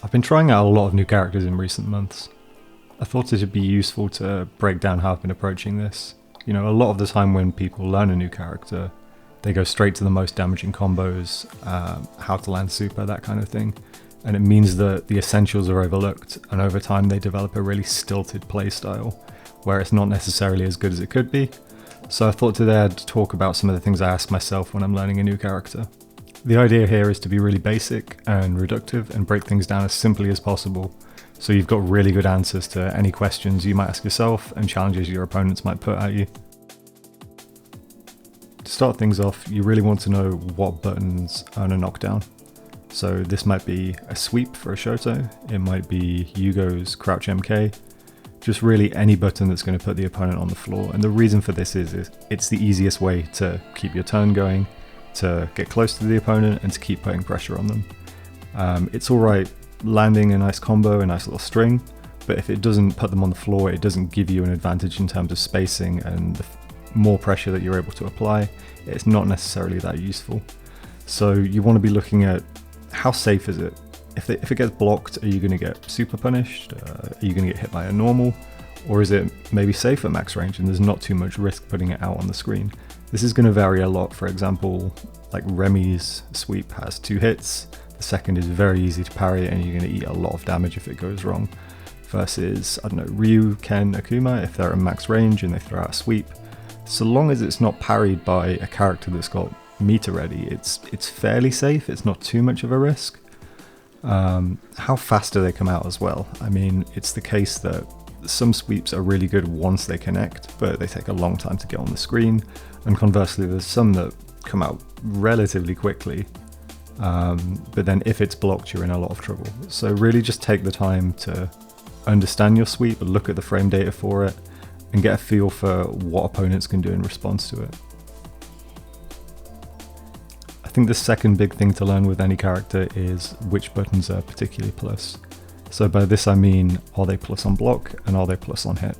I've been trying out a lot of new characters in recent months. I thought it would be useful to break down how I've been approaching this. You know, a lot of the time when people learn a new character, they go straight to the most damaging combos, how to land super, that kind of thing. And it means that the essentials are overlooked, and over time they develop a really stilted playstyle, where it's not necessarily as good as it could be. So I thought today I'd talk about some of the things I ask myself when I'm learning a new character. The idea here is to be really basic and reductive and break things down as simply as possible, so you've got really good answers to any questions you might ask yourself and challenges your opponents might put at you. To start things off, you really want to know what buttons earn a knockdown. So this might be a sweep for a Shoto, it might be Yugo's crouch MK, just really any button that's going to put the opponent on the floor. And the reason for this is it's the easiest way to keep your turn going, to get close to the opponent and to keep putting pressure on them. It's alright landing a nice combo, a nice little string, but if it doesn't put them on the floor, it doesn't give you an advantage in terms of spacing and the more pressure that you're able to apply, it's not necessarily that useful. So you want to be looking at how safe is it? If it gets blocked, are you going to get super punished? Are you going to get hit by a normal? Or is it maybe safe at max range and there's not too much risk putting it out on the screen? This is going to vary a lot. For example, like Remy's sweep has 2 hits, the second is very easy to parry and you're going to eat a lot of damage if it goes wrong. Versus, I don't know, Ryu, Ken, Akuma, if they're at max range and they throw out a sweep, so long as it's not parried by a character that's got meter ready, it's fairly safe, it's not too much of a risk. How fast do they come out as well? I mean, it's the case that some sweeps are really good once they connect, but they take a long time to get on the screen, and conversely there's some that come out relatively quickly, but then if it's blocked you're in a lot of trouble. So really just take the time to understand your sweep, look at the frame data for it, and get a feel for what opponents can do in response to it. I think the second big thing to learn with any character is which buttons are particularly plus. So by this I mean, are they plus on block and are they plus on hit?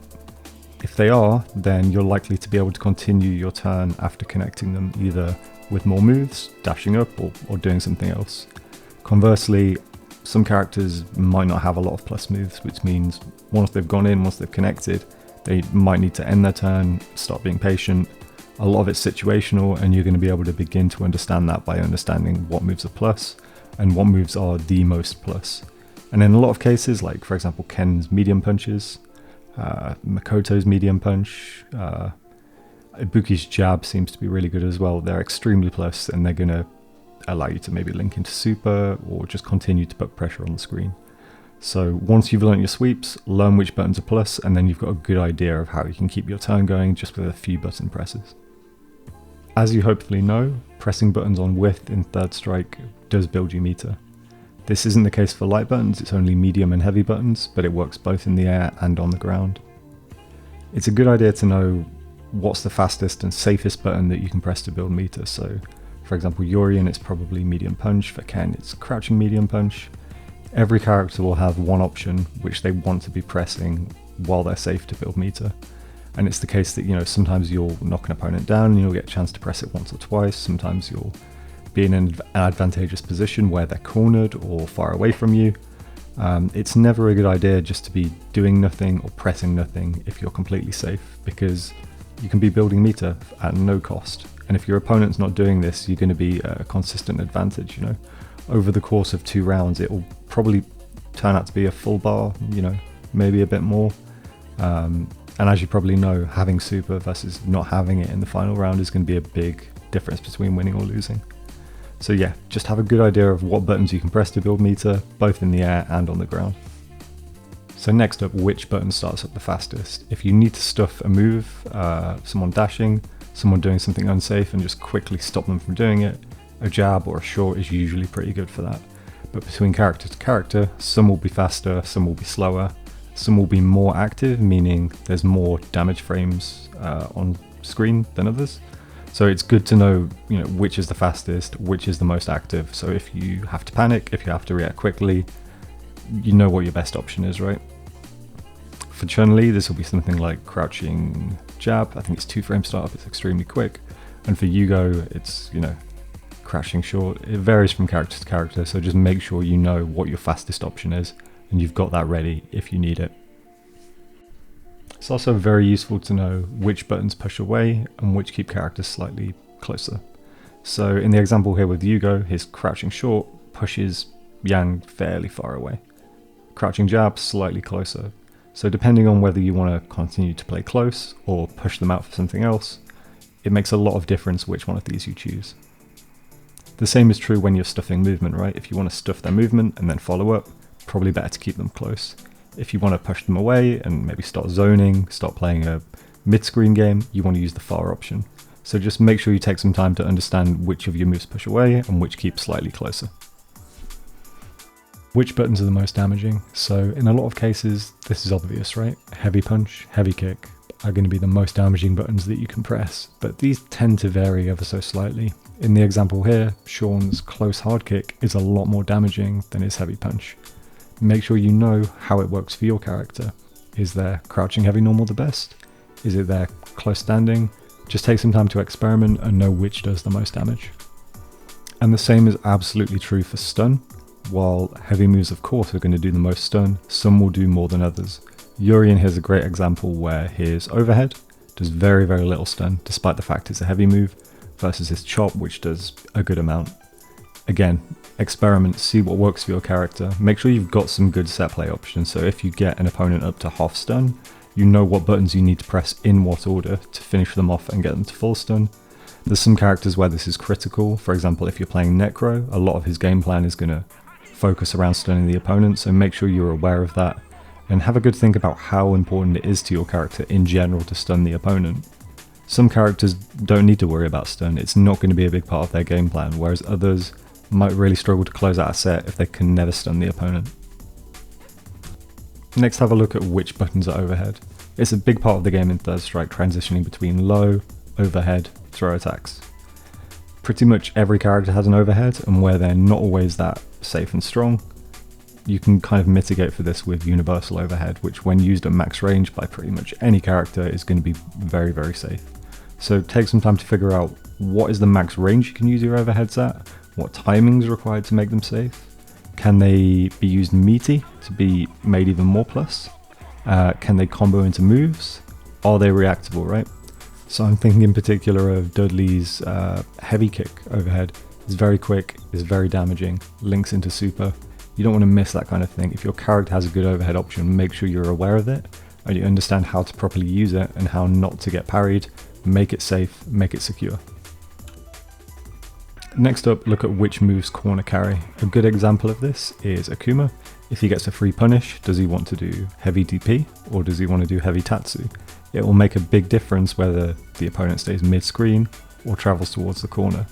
If they are, then you're likely to be able to continue your turn after connecting them, either with more moves, dashing up, or doing something else. Conversely, some characters might not have a lot of plus moves, which means once they've gone in, once they've connected, they might need to end their turn, start being patient. A lot of it's situational, and you're going to be able to begin to understand that by understanding what moves are plus and what moves are the most plus. And in a lot of cases, like for example Ken's medium punches, Makoto's medium punch, Ibuki's jab seems to be really good as well. They're extremely plus and they're going to allow you to maybe link into super or just continue to put pressure on the screen. So once you've learnt your sweeps, learn which buttons are plus, and then you've got a good idea of how you can keep your turn going just with a few button presses. As you hopefully know, pressing buttons on width in third strike does build you meter. This isn't the case for light buttons, it's only medium and heavy buttons, but it works both in the air and on the ground. It's a good idea to know what's the fastest and safest button that you can press to build meter. So for example, Yorian, it's probably medium punch. For Ken, it's crouching medium punch. Every character will have one option which they want to be pressing while they're safe to build meter. And it's the case that, you know, sometimes you'll knock an opponent down and you'll get a chance to press it once or twice. Sometimes you'll be in an advantageous position where they're cornered or far away from you. It's never a good idea just to be doing nothing or pressing nothing if you're completely safe, because you can be building meter at no cost. And if your opponent's not doing this, you're going to be a consistent advantage, you know. Over the course of 2 rounds, it will probably turn out to be a full bar, you know, maybe a bit more. And as you probably know, having super versus not having it in the final round is going to be a big difference between winning or losing. So yeah, just have a good idea of what buttons you can press to build meter, both in the air and on the ground. So next up, which button starts up the fastest? If you need to stuff a move, someone dashing, someone doing something unsafe and just quickly stop them from doing it, a jab or a short is usually pretty good for that. But between character to character, some will be faster, some will be slower, some will be more active, meaning there's more damage frames on screen than others. So it's good to know, you know, which is the fastest, which is the most active. So if you have to panic, if you have to react quickly, you know what your best option is, right? For Chun-Li, this will be something like crouching jab. I think it's 2 frame startup, it's extremely quick. And for Yugo, it's, you know, crouching short. It varies from character to character, so just make sure you know what your fastest option is and you've got that ready if you need it. It's also very useful to know which buttons push away and which keep characters slightly closer. So in the example here with Yugo, his crouching short pushes Yang fairly far away. Crouching jab slightly closer. So depending on whether you want to continue to play close or push them out for something else, it makes a lot of difference which one of these you choose. The same is true when you're stuffing movement, right? If you want to stuff their movement and then follow up, probably better to keep them close. If you want to push them away and maybe start zoning, start playing a mid-screen game, you want to use the far option. So just make sure you take some time to understand which of your moves push away and which keep slightly closer. Which buttons are the most damaging? So in a lot of cases, this is obvious, right? Heavy punch, heavy kick are going to be the most damaging buttons that you can press, but these tend to vary ever so slightly. In the example here, Sean's close hard kick is a lot more damaging than his heavy punch. Make sure you know how it works for your character. Is their crouching heavy normal the best? Is it their close standing? Just take some time to experiment and know which does the most damage. And the same is absolutely true for stun. While heavy moves of course are going to do the most stun, some will do more than others. Urien here's a great example where his overhead does very little stun despite the fact it's a heavy move, versus his chop which does a good amount. Again, experiment, see what works for your character. Make sure you've got some good set play options, so if you get an opponent up to half stun, you know what buttons you need to press in what order to finish them off and get them to full stun. There's some characters where this is critical. For example, if you're playing Necro, a lot of his game plan is going to focus around stunning the opponent, so make sure you're aware of that and have a good think about how important it is to your character in general to stun the opponent. Some characters don't need to worry about stun, it's not going to be a big part of their game plan, whereas others might really struggle to close out a set if they can never stun the opponent. Next, have a look at which buttons are overhead. It's a big part of the game in Third Strike, transitioning between low, overhead, throw attacks. Pretty much every character has an overhead, and where they're not always that safe and strong, you can kind of mitigate for this with universal overhead, which when used at max range by pretty much any character is going to be very safe. So take some time to figure out what is the max range you can use your overheads at, what timing is required to make them safe, can they be used meaty to be made even more plus, can they combo into moves, are they reactable, right? So I'm thinking in particular of Dudley's heavy kick overhead. It's very quick, it's very damaging, links into super. You don't want to miss that kind of thing. If your character has a good overhead option, make sure you're aware of it and you understand how to properly use it and how not to get parried. Make it safe, make it secure. Next up, look at which moves corner carry. A good example of this is Akuma. If he gets a free punish, does he want to do heavy DP or does he want to do heavy Tatsu? It will make a big difference whether the opponent stays mid-screen or travels towards the corner.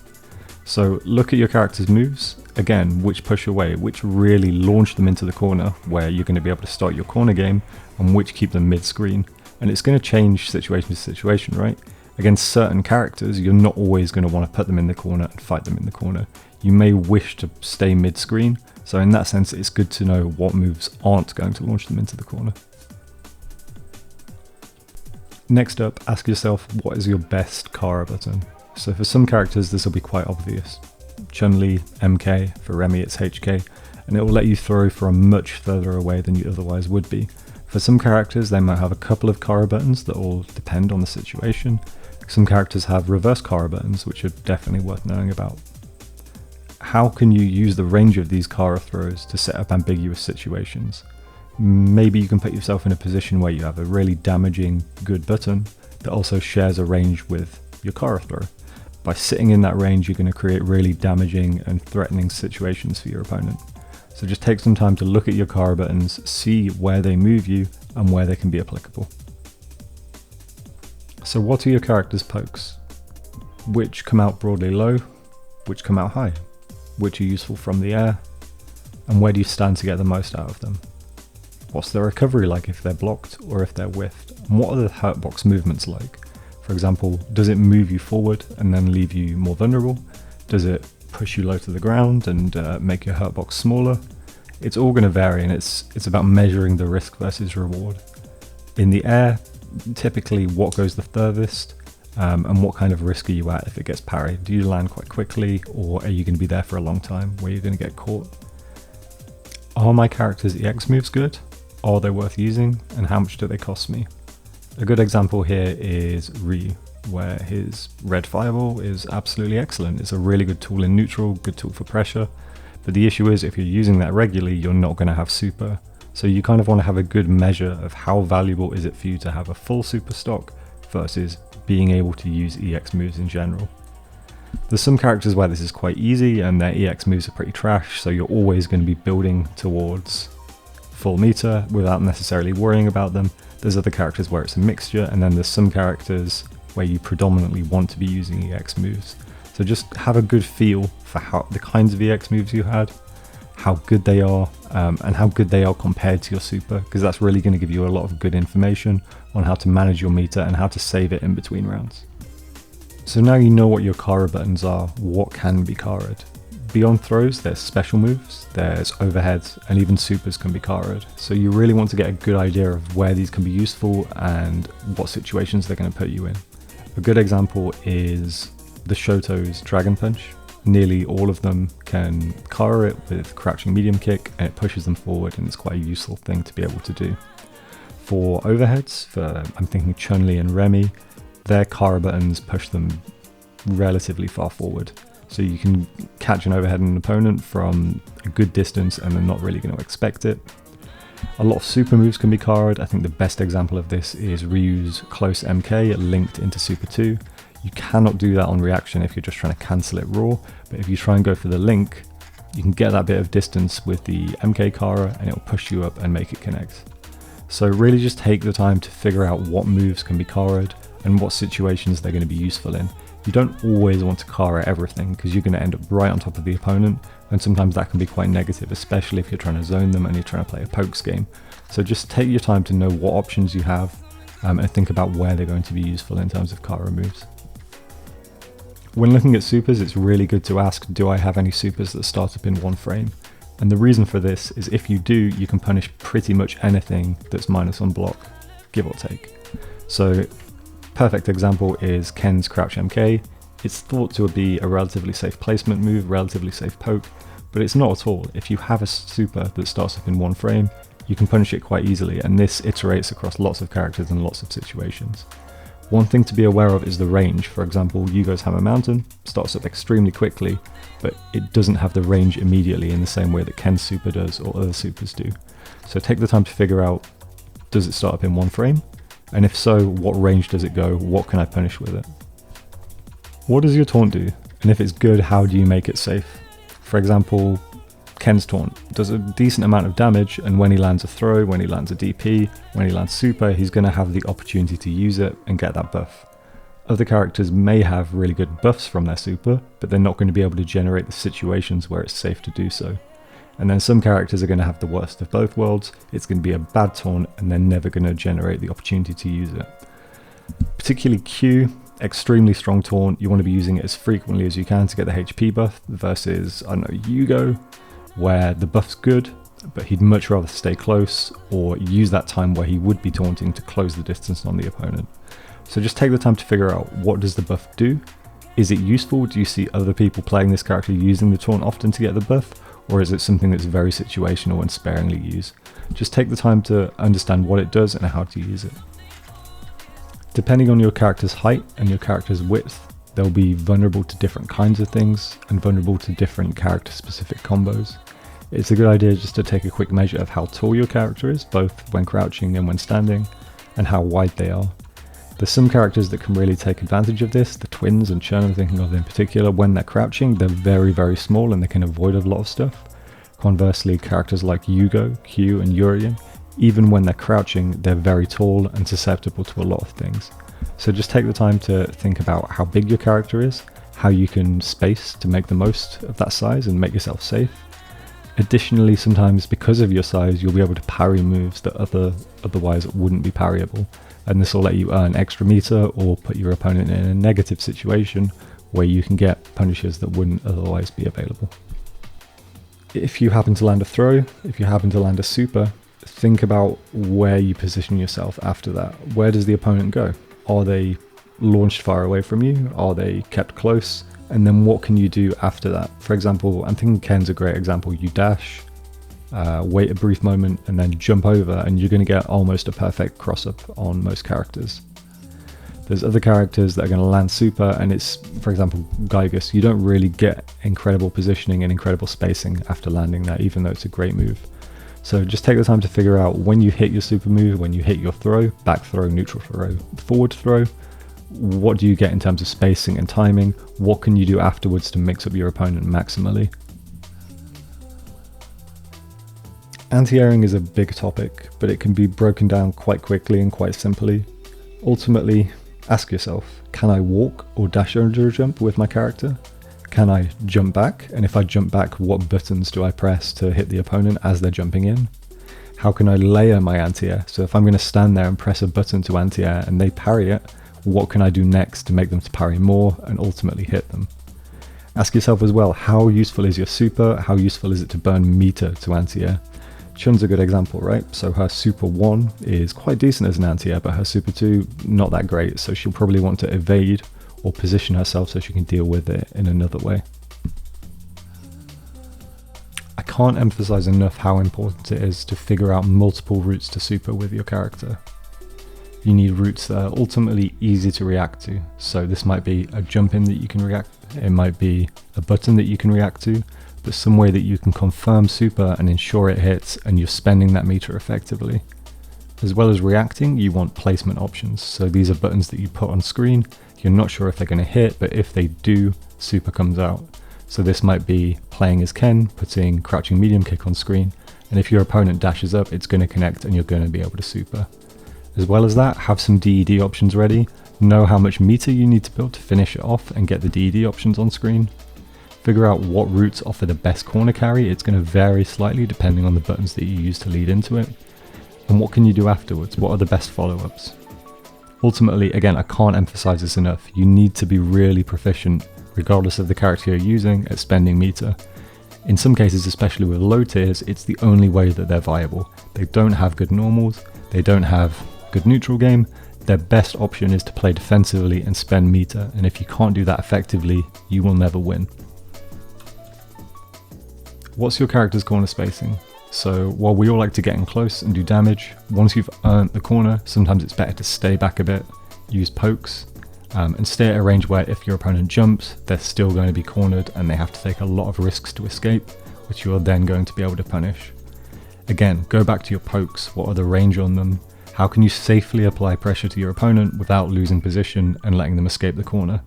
So look at your character's moves, again, which push away, which really launch them into the corner where you're going to be able to start your corner game, and which keep them mid-screen. And it's going to change situation to situation, right? Against certain characters, you're not always going to want to put them in the corner and fight them in the corner. You may wish to stay mid-screen, so in that sense it's good to know what moves aren't going to launch them into the corner. Next up, ask yourself, what is your best Kara button? So for some characters this will be quite obvious. Chun-Li, MK, for Remy it's HK, and it will let you throw from much further away than you otherwise would be. For some characters they might have a couple of Kara buttons that all depend on the situation. Some characters have reverse Kara buttons, which are definitely worth knowing about. How can you use the range of these Kara throws to set up ambiguous situations? Maybe you can put yourself in a position where you have a really damaging good button that also shares a range with your Kara throw. By sitting in that range, you're going to create really damaging and threatening situations for your opponent. So just take some time to look at your Kara buttons, see where they move you and where they can be applicable. So what are your character's pokes? Which come out broadly low? Which come out high? Which are useful from the air? And where do you stand to get the most out of them? What's the recovery like if they're blocked or if they're whiffed? And what are the hurtbox movements like? For example, does it move you forward and then leave you more vulnerable? Does it push you low to the ground and make your hurtbox smaller? It's all going to vary, and it's about measuring the risk versus reward. In the air, typically what goes the furthest and what kind of risk are you at if it gets parried? Do you land quite quickly, or are you going to be there for a long time where you're going to get caught? Are my character's EX moves good? Are they worth using? And how much do they cost me? A good example here is Ryu, where his red fireball is absolutely excellent. It's a really good tool in neutral, good tool for pressure. But the issue is, if you're using that regularly, you're not going to have super. So you kind of want to have a good measure of how valuable is it for you to have a full super stock versus being able to use EX moves in general. There's some characters where this is quite easy and their EX moves are pretty trash, so you're always going to be building towards full meter without necessarily worrying about them. There's other characters where it's a mixture, and then there's some characters where you predominantly want to be using EX moves. So just have a good feel for the kinds of EX moves you had, how good they are, and how good they are compared to your super, because that's really going to give you a lot of good information on how to manage your meter and how to save it in between rounds. So now you know what your Kara buttons are, what can be Kara'd. Beyond throws, there's special moves, there's overheads, and even supers can be Kara'd. So you really want to get a good idea of where these can be useful and what situations they're going to put you in. A good example is the Shoto's Dragon Punch. Nearly all of them can Kara it with crouching medium kick, and it pushes them forward, and it's quite a useful thing to be able to do. For overheads, I'm thinking Chun-Li and Remy, their Kara buttons push them relatively far forward. So you can catch an overhead in an opponent from a good distance and they're not really going to expect it. A lot of super moves can be Kara'd. I think the best example of this is Ryu's close MK linked into Super 2. You cannot do that on reaction if you're just trying to cancel it raw, but if you try and go for the link, you can get that bit of distance with the MK Kara and it'll push you up and make it connect. So really just take the time to figure out what moves can be Kara'd and what situations they're going to be useful in. You don't always want to Kara everything because you're going to end up right on top of the opponent, and sometimes that can be quite negative, especially if you're trying to zone them and you're trying to play a pokes game. So just take your time to know what options you have and think about where they're going to be useful in terms of Kara moves. When looking at supers, it's really good to ask, do I have any supers that start up in one frame? And the reason for this is if you do, you can punish pretty much anything that's minus on block, give or take. So perfect example is Ken's Crouch MK. It's thought to be a relatively safe placement move, relatively safe poke, but it's not at all. If you have a super that starts up in one frame, you can punish it quite easily, and this iterates across lots of characters and lots of situations. One thing to be aware of is the range. For example, Yugo's Hammer Mountain starts up extremely quickly, but it doesn't have the range immediately in the same way that Ken's super does or other supers do. So take the time to figure out, does it start up in one frame? And if so, what range does it go? What can I punish with it? What does your taunt do? And if it's good, how do you make it safe? For example, Ken's taunt does a decent amount of damage, and when he lands a throw, when he lands a DP, when he lands super, he's going to have the opportunity to use it and get that buff. Other characters may have really good buffs from their super, but they're not going to be able to generate the situations where it's safe to do so. And then some characters are going to have the worst of both worlds. It's going to be a bad taunt and they're never going to generate the opportunity to use it. Particularly Q, extremely strong taunt. You want to be using it as frequently as you can to get the HP buff versus, I don't know, Yugo, where the buff's good, but he'd much rather stay close or use that time where he would be taunting to close the distance on the opponent. So just take the time to figure out, what does the buff do? Is it useful? Do you see other people playing this character using the taunt often to get the buff? Or is it something that's very situational and sparingly used? Just take the time to understand what it does and how to use it. Depending on your character's height and your character's width, they'll be vulnerable to different kinds of things and vulnerable to different character specific combos. It's a good idea just to take a quick measure of how tall your character is, both when crouching and when standing, and how wide they are. There's some characters that can really take advantage of this. The twins and Chun I'm thinking of in particular, when they're crouching, they're very, very small and they can avoid a lot of stuff. Conversely, characters like Yugo, Q and Urien, even when they're crouching, they're very tall and susceptible to a lot of things. So just take the time to think about how big your character is, how you can space to make the most of that size and make yourself safe. Additionally, sometimes because of your size, you'll be able to parry moves that otherwise wouldn't be parryable. And this will let you earn extra meter or put your opponent in a negative situation where you can get punishes that wouldn't otherwise be available. If you happen to land a throw, if you happen to land a super, think about where you position yourself after that. Where does the opponent go? Are they launched far away from you? Are they kept close? And then what can you do after that? For example, I'm thinking Ken's a great example. You dash, wait a brief moment, and then jump over, and you're going to get almost a perfect cross-up on most characters. There's other characters that are going to land super, and it's, for example, Gygus. You don't really get incredible positioning and incredible spacing after landing that, even though it's a great move. So just take the time to figure out when you hit your super move, when you hit your throw, back throw, neutral throw, forward throw, what do you get in terms of spacing and timing? What can you do afterwards to mix up your opponent maximally? Anti-airing is a big topic, but it can be broken down quite quickly and quite simply. Ultimately, ask yourself, can I walk or dash under a jump with my character? Can I jump back? And if I jump back, what buttons do I press to hit the opponent as they're jumping in? How can I layer my anti-air? So if I'm going to stand there and press a button to anti-air and they parry it, what can I do next to make them to parry more and ultimately hit them? Ask yourself as well, how useful is your super? How useful is it to burn meter to anti-air? Chun's a good example, right? So her super 1 is quite decent as an anti-air, but her super 2, not that great. So she'll probably want to evade or position herself so she can deal with it in another way. I can't emphasize enough how important it is to figure out multiple routes to super with your character. You need routes that are ultimately easy to react to. So this might be a jump in that you can react, it might be a button that you can react to, but some way that you can confirm super and ensure it hits and you're spending that meter effectively. As well as reacting, you want placement options. So these are buttons that you put on screen. You're not sure if they're going to hit, but if they do, super comes out. So this might be playing as Ken, putting crouching medium kick on screen, and if your opponent dashes up, it's going to connect and you're going to be able to super. As well as that, have some DED options ready, know how much meter you need to build to finish it off and get the DED options on screen. Figure out what routes offer the best corner carry. It's going to vary slightly depending on the buttons that you use to lead into it. And what can you do afterwards? What are the best follow-ups? Ultimately, again, I can't emphasize this enough, you need to be really proficient, regardless of the character you're using, at spending meter. In some cases, especially with low tiers, it's the only way that they're viable. They don't have good normals, they don't have good neutral game, their best option is to play defensively and spend meter, and if you can't do that effectively, you will never win. What's your character's corner spacing? So while we all like to get in close and do damage, once you've earned the corner, sometimes it's better to stay back a bit, use pokes, and stay at a range where if your opponent jumps, they're still going to be cornered and they have to take a lot of risks to escape, which you're then going to be able to punish. Again, go back to your pokes, what are the range on them? How can you safely apply pressure to your opponent without losing position and letting them escape the corner?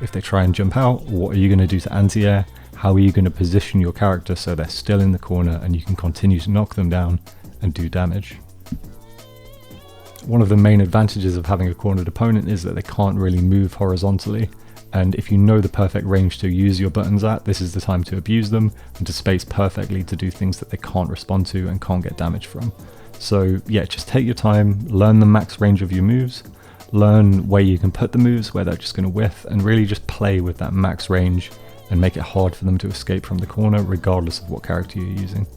If they try and jump out, what are you going to do to anti-air? How are you going to position your character so they're still in the corner and you can continue to knock them down and do damage? One of the main advantages of having a cornered opponent is that they can't really move horizontally, and if you know the perfect range to use your buttons at, this is the time to abuse them and to space perfectly to do things that they can't respond to and can't get damage from. So yeah, just take your time, learn the max range of your moves, learn where you can put the moves, where they're just going to whiff, and really just play with that max range and make it hard for them to escape from the corner regardless of what character you're using.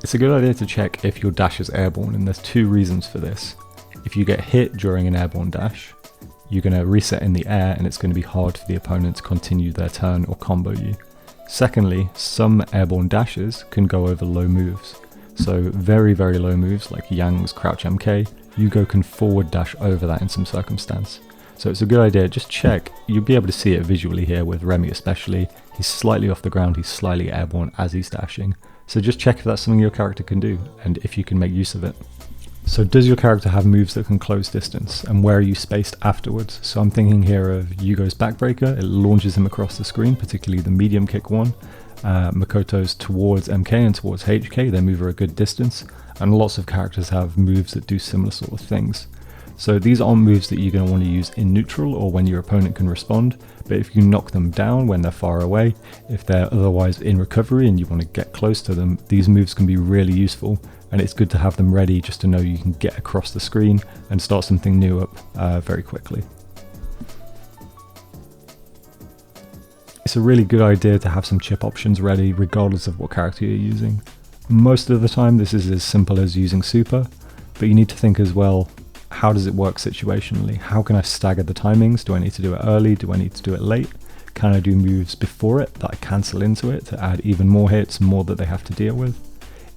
It's a good idea to check if your dash is airborne, and there's two reasons for this. If you get hit during an airborne dash, you're going to reset in the air and it's going to be hard for the opponent to continue their turn or combo you. Secondly, some airborne dashes can go over low moves. So very, very low moves like Yang's Crouch MK, Yugo can forward dash over that in some circumstance. So it's a good idea, just check. You'll be able to see it visually here with Remy especially. He's slightly off the ground, he's slightly airborne as he's dashing. So just check if that's something your character can do and if you can make use of it. So does your character have moves that can close distance, and where are you spaced afterwards? So I'm thinking here of Yugo's backbreaker, it launches him across the screen, particularly the medium kick one. Makoto's towards MK and towards HK, they move at a good distance, and lots of characters have moves that do similar sort of things. So these aren't moves that you're going to want to use in neutral or when your opponent can respond, but if you knock them down when they're far away, if they're otherwise in recovery and you want to get close to them, these moves can be really useful, and it's good to have them ready just to know you can get across the screen and start something new up very quickly. It's a really good idea to have some chip options ready regardless of what character you're using. Most of the time this is as simple as using super, but you need to think as well, how does it work situationally? How can I stagger the timings? Do I need to do it early? Do I need to do it late? Can I do moves before it that I cancel into it to add even more hits, more that they have to deal with?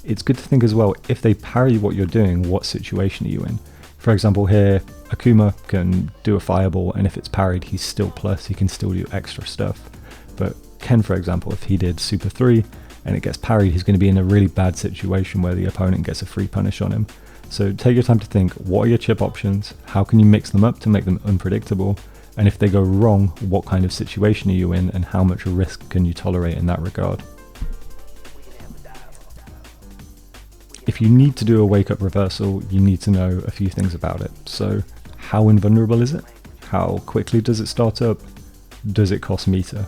It's good to think as well, if they parry what you're doing, what situation are you in? For example, here, Akuma can do a fireball, and if it's parried, he's still plus, he can still do extra stuff. But Ken, for example, if he did Super 3 and it gets parried, he's going to be in a really bad situation where the opponent gets a free punish on him. So take your time to think, what are your chip options? How can you mix them up to make them unpredictable? And if they go wrong, what kind of situation are you in, and how much risk can you tolerate in that regard? If you need to do a wake-up reversal, you need to know a few things about it. So, how invulnerable is it? How quickly does it start up? Does it cost meter?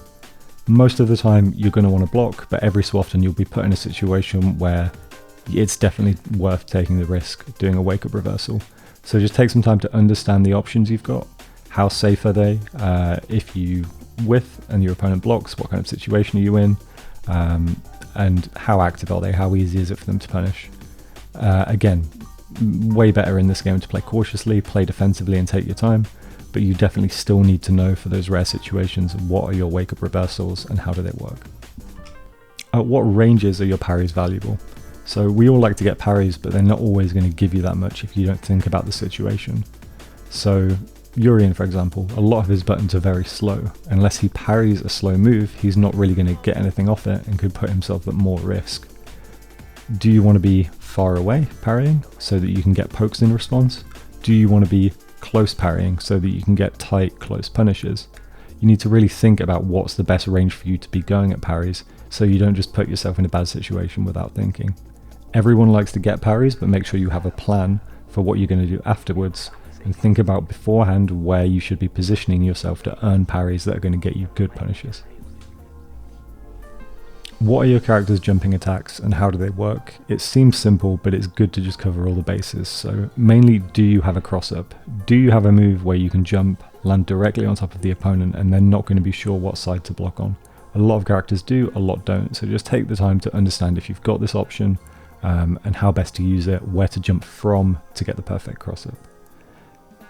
Most of the time you're going to want to block, but every so often you'll be put in a situation where it's definitely worth taking the risk doing a wake-up reversal. So just take some time to understand the options you've got. How safe are they? If you whiff and your opponent blocks, what kind of situation are you in? And how active are they? How easy is it for them to punish? Again, way better in this game to play cautiously, play defensively and take your time, but you definitely still need to know for those rare situations what are your wake-up reversals and how do they work. At what ranges are your parries valuable? So we all like to get parries, but they're not always going to give you that much if you don't think about the situation. So Urien, for example, a lot of his buttons are very slow. Unless he parries a slow move, he's not really going to get anything off it and could put himself at more risk. Do you want to be far away parrying so that you can get pokes in response? Do you want to be close parrying so that you can get tight, close punishes? You need to really think about what's the best range for you to be going at parries so you don't just put yourself in a bad situation without thinking. Everyone likes to get parries, but make sure you have a plan for what you're going to do afterwards, and think about beforehand where you should be positioning yourself to earn parries that are going to get you good punishes. What are your character's jumping attacks and how do they work? It seems simple, but it's good to just cover all the bases. So mainly, do you have a cross up? Do you have a move where you can jump, land directly on top of the opponent, and they're not going to be sure what side to block on? A lot of characters do, a lot don't. So just take the time to understand if you've got this option and how best to use it, where to jump from to get the perfect cross up.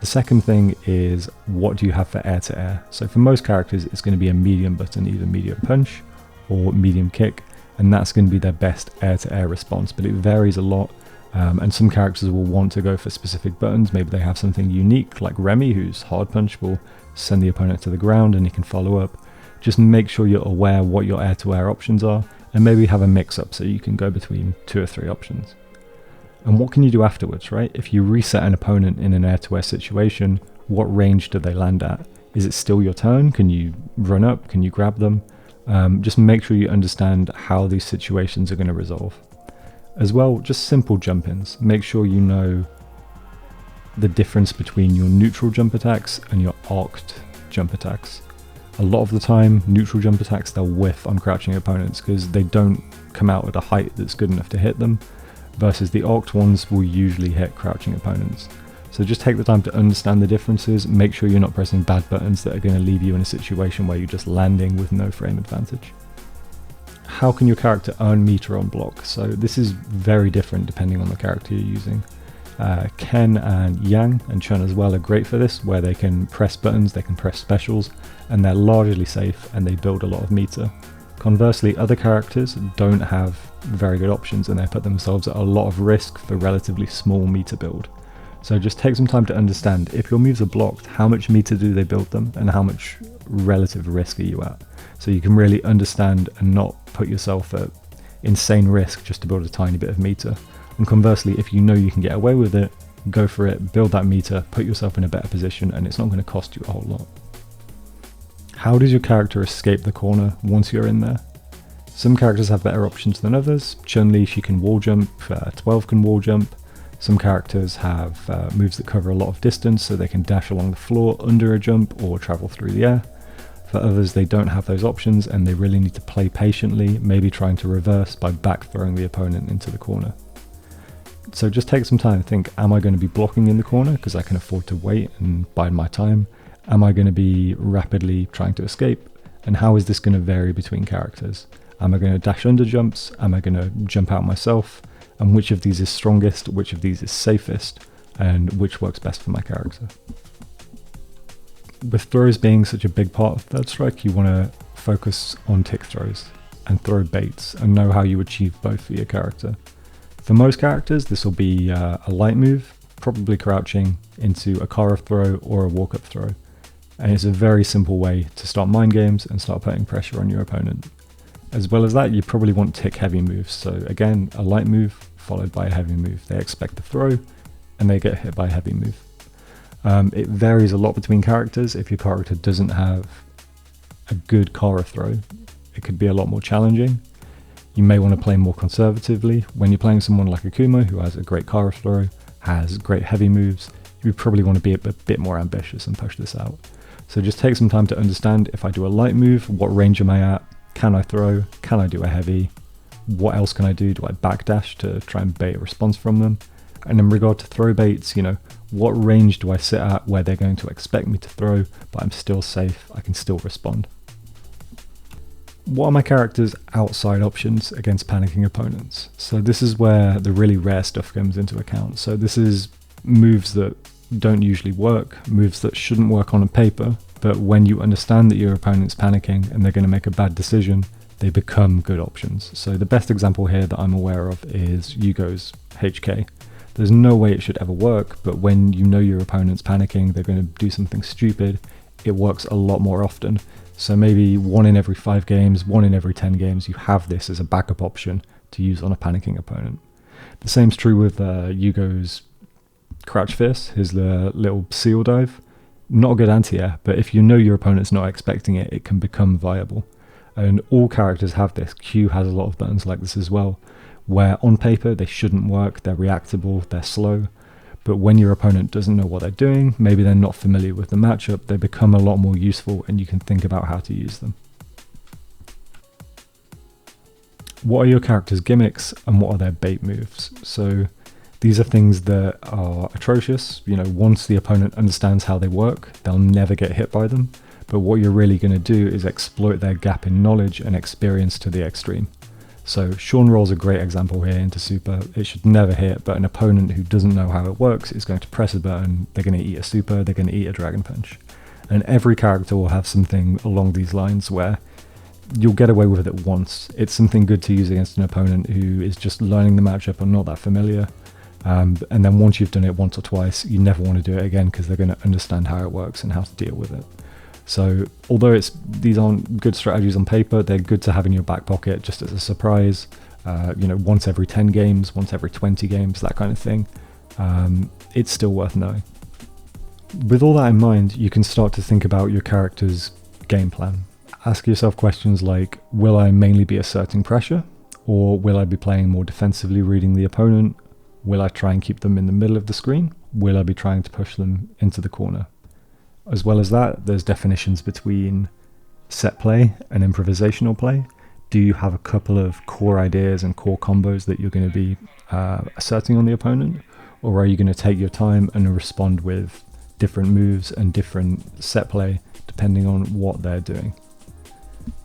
The second thing is, what do you have for air to air? So for most characters, it's going to be a medium button, either medium punch or medium kick, and that's going to be their best air-to-air response, but it varies a lot, and some characters will want to go for specific buttons. Maybe they have something unique, like Remy, whose hard punch will send the opponent to the ground and he can follow up. Just make sure you're aware what your air-to-air options are, and maybe have a mix-up so you can go between 2 or 3 options. And what can you do afterwards, right? If you reset an opponent in an air-to-air situation, what range do they land at? Is it still your turn? Can you run up? Can you grab them? Just make sure you understand how these situations are going to resolve. As well, just simple jump-ins. Make sure you know the difference between your neutral jump attacks and your arced jump attacks. A lot of the time, neutral jump attacks, they'll whiff on crouching opponents because they don't come out at a height that's good enough to hit them, versus the arced ones will usually hit crouching opponents. So just take the time to understand the differences, make sure you're not pressing bad buttons that are going to leave you in a situation where you're just landing with no frame advantage. How can your character earn meter on block? So this is very different depending on the character you're using. Ken and Yang and Chun as well are great for this, where they can press buttons, they can press specials, and they're largely safe and they build a lot of meter. Conversely, other characters don't have very good options and they put themselves at a lot of risk for relatively small meter build. So just take some time to understand, if your moves are blocked, how much meter do they build them and how much relative risk are you at? So you can really understand and not put yourself at insane risk just to build a tiny bit of meter. And conversely, if you know you can get away with it, go for it, build that meter, put yourself in a better position, and it's not going to cost you a whole lot. How does your character escape the corner once you're in there? Some characters have better options than others. Chun-Li, she can wall jump, 12 can wall jump. Some characters have moves that cover a lot of distance, so they can dash along the floor under a jump or travel through the air. For others, they don't have those options and they really need to play patiently, maybe trying to reverse by back throwing the opponent into the corner. So just take some time to think, am I going to be blocking in the corner because I can afford to wait and bide my time? Am I going to be rapidly trying to escape? And how is this going to vary between characters? Am I going to dash under jumps? Am I going to jump out myself? And which of these is strongest? Which of these is safest? and which works best for my character. With throws being such a big part of Third Strike, you want to focus on tick throws and throw baits and know how you achieve both for your character. For most characters, this will be a light move, probably crouching, into a Kara throw or a walk-up throw. And it's a very simple way to start mind games and start putting pressure on your opponent. As well as that, you probably want tick heavy moves. So again, a light move followed by a heavy move. They expect the throw and they get hit by a heavy move. It varies a lot between characters. If your character doesn't have a good Kara throw, it could be a lot more challenging. You may want to play more conservatively. When you're playing someone like Akuma, who has a great Kara throw, has great heavy moves, you probably want to be a bit more ambitious and push this out. So just take some time to understand, if I do a light move, what range am I at? Can I throw? Can I do a heavy? What else can I do? Do I backdash to try and bait a response from them? And in regard to throw baits, what range do I sit at where they're going to expect me to throw, but I'm still safe, I can still respond? What are my character's outside options against panicking opponents? So this is where the really rare stuff comes into account. So this is moves that don't usually work, moves that shouldn't work on a paper, but when you understand that your opponent's panicking and they're going to make a bad decision, they become good options. So the best example here that I'm aware of is Yugo's HK. There's no way it should ever work, but when you know your opponent's panicking, they're going to do something stupid, it works a lot more often. So maybe 1 in every 5 games, 1 in every 10 games, you have this as a backup option to use on a panicking opponent. The same's true with Yugo's Crouch Fist, his little seal dive. Not a good anti-air, but if you know your opponent's not expecting it, it can become viable. And all characters have this. Q has a lot of buttons like this as well, where on paper they shouldn't work, they're reactable, they're slow. But when your opponent doesn't know what they're doing, maybe they're not familiar with the matchup, they become a lot more useful and you can think about how to use them. What are your character's gimmicks and what are their bait moves? So these are things that are atrocious. Once the opponent understands how they work, they'll never get hit by them. But what you're really going to do is exploit their gap in knowledge and experience to the extreme. So Sean Roll's a great example here into super. It should never hit, but an opponent who doesn't know how it works is going to press a button, they're going to eat a super, they're going to eat a dragon punch. And every character will have something along these lines where you'll get away with it once. It's something good to use against an opponent who is just learning the matchup and not that familiar. And then once you've done it once or twice, you never want to do it again because they're going to understand how it works and how to deal with it. So although these aren't good strategies on paper, they're good to have in your back pocket just as a surprise. Once every 10 games, once every 20 games, that kind of thing. It's still worth knowing. With all that in mind, you can start to think about your character's game plan. Ask yourself questions like, will I mainly be asserting pressure? Or will I be playing more defensively, reading the opponent? Will I try and keep them in the middle of the screen? Will I be trying to push them into the corner? As well as that, there's definitions between set play and improvisational play. Do you have a couple of core ideas and core combos that you're going to be asserting on the opponent? Or are you going to take your time and respond with different moves and different set play depending on what they're doing?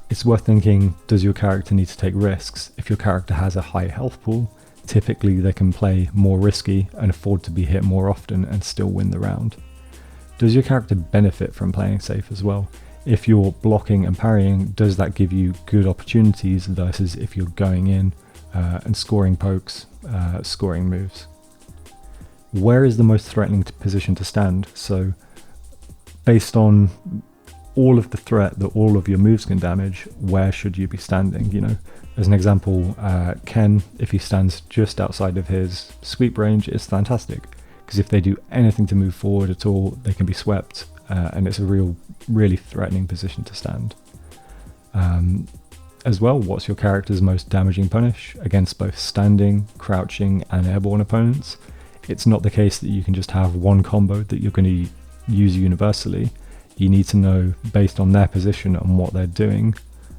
It's worth thinking, does your character need to take risks? If your character has a high health pool, typically they can play more risky and afford to be hit more often and still win the round. Does your character benefit from playing safe as well? If you're blocking and parrying, does that give you good opportunities versus if you're going in and scoring pokes, scoring moves? Where is the most threatening position to stand? So based on all of the threat that all of your moves can damage, where should you be standing? As an example, Ken, if he stands just outside of his sweep range, is fantastic. Because if they do anything to move forward at all, they can be swept, and it's a really threatening position to stand. As well, what's your character's most damaging punish against both standing, crouching, and airborne opponents? It's not the case that you can just have one combo that you're going to use universally. You need to know, based on their position and what they're doing,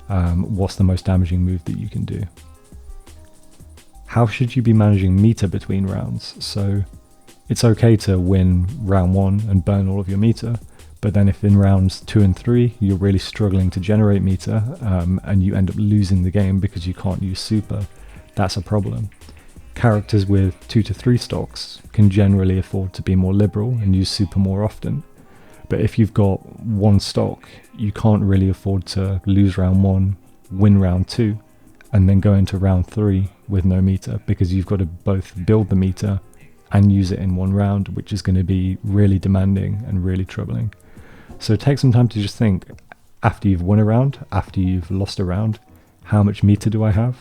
what's the most damaging move that you can do. How should you be managing meter between rounds? So it's okay to win round 1 and burn all of your meter, but then if in rounds 2 and 3 you're really struggling to generate meter and you end up losing the game because you can't use super, that's a problem. Characters with 2 to 3 stocks can generally afford to be more liberal and use super more often. But if you've got 1 stock, you can't really afford to lose round 1, win round 2, and then go into round 3 with no meter, because you've got to both build the meter and use it in 1 round, which is going to be really demanding and really troubling. So take some time to just think, after you've won a round, after you've lost a round, how much meter do I have?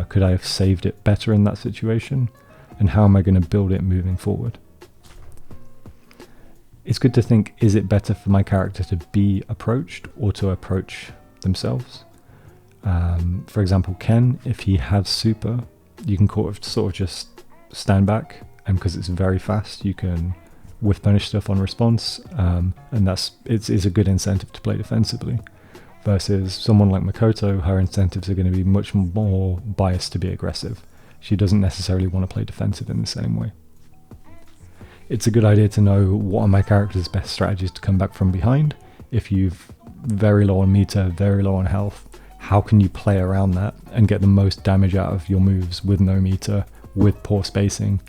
Could I have saved it better in that situation? And how am I going to build it moving forward? It's good to think, is it better for my character to be approached or to approach themselves? For example, Ken, if he has super, you can sort of just stand back, and because it's very fast, you can whiff punish stuff on response, and it's a good incentive to play defensively. Versus someone like Makoto, her incentives are going to be much more biased to be aggressive. She doesn't necessarily want to play defensive in the same way. It's a good idea to know what are my character's best strategies to come back from behind. If you've very low on meter, very low on health, how can you play around that and get the most damage out of your moves with no meter, with poor spacing,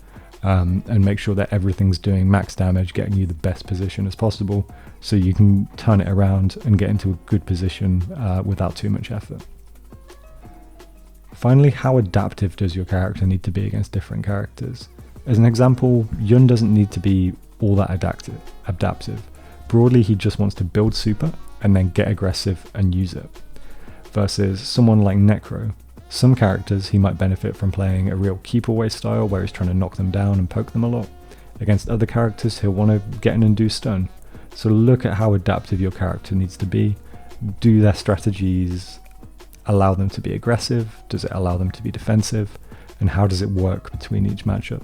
and make sure that everything's doing max damage, getting you the best position as possible, so you can turn it around and get into a good position without too much effort. Finally, how adaptive does your character need to be against different characters? As an example, Yun doesn't need to be all that adaptive. Broadly, he just wants to build super and then get aggressive and use it. Versus someone like Necro, some characters he might benefit from playing a real keep away style where he's trying to knock them down and poke them a lot. Against other characters, he'll want to get an induced stun. So look at how adaptive your character needs to be. Do their strategies allow them to be aggressive? Does it allow them to be defensive? And how does it work between each matchup?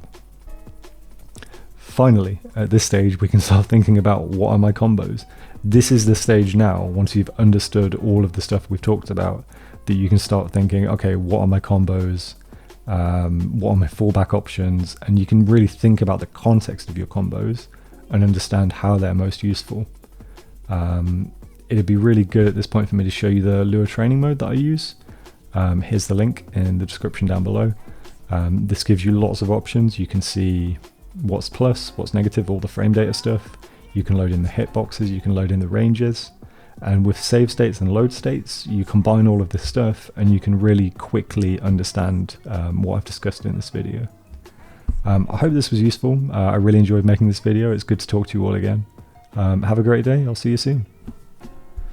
Finally, at this stage, we can start thinking about, what are my combos? This is the stage now, once you've understood all of the stuff we've talked about, that you can start thinking, okay, what are my combos? What are my fallback options? And you can really think about the context of your combos and understand how they're most useful. It'd be really good at this point for me to show you the lure training mode that I use. Here's the link in the description down below. This gives you lots of options. You can see what's plus, what's negative, all the frame data stuff. You can load in the hitboxes, you can load in the ranges. And with save states and load states, you combine all of this stuff and you can really quickly understand what I've discussed in this video. I hope this was useful. I really enjoyed making this video. It's good to talk to you all again. Have a great day. I'll see you soon.